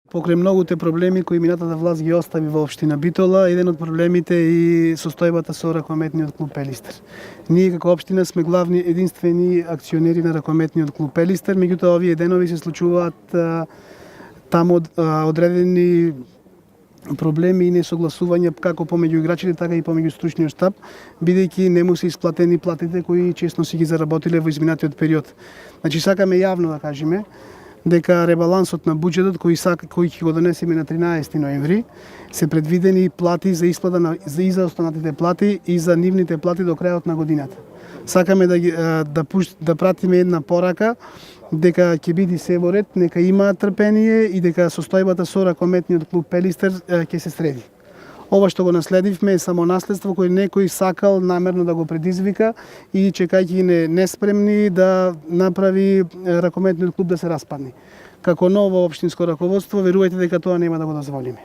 Покрај многуте проблеми кои минатата власт ги остави во општина Битола, еден од проблемите е и состојбата со ракометниот клуб Пелистер. Ние како општина сме главни единствени акционери на ракометниот клуб Пелистер, меѓутоа овие денови се случуваат таму одредени проблеми и несогласувања како помеѓу играчите, така и помеѓу стручниот штаб, бидејќи не му се исплатени платите кои честно си ги заработиле во изминатиот период. Значи сакаме јавно да кажеме дека ребалансот на буџетот кој ќе го донесеме на 13 ноември се предвидени плати за исплата за останатите плати и за нивните плати до крајот на годината. Сакаме да пратиме една порака дека ќе биде се во ред, нека има трпение и дека состојбата со ракометниот клуб Пелистер ќе се среди. Ова што го наследивме е само наследство кој некој сакал намерно да го предизвика и чекајќи неспремни да направи ракометниот клуб да се распадне. Како ново општинско раководство, верувајте дека тоа нема да го дозволиме.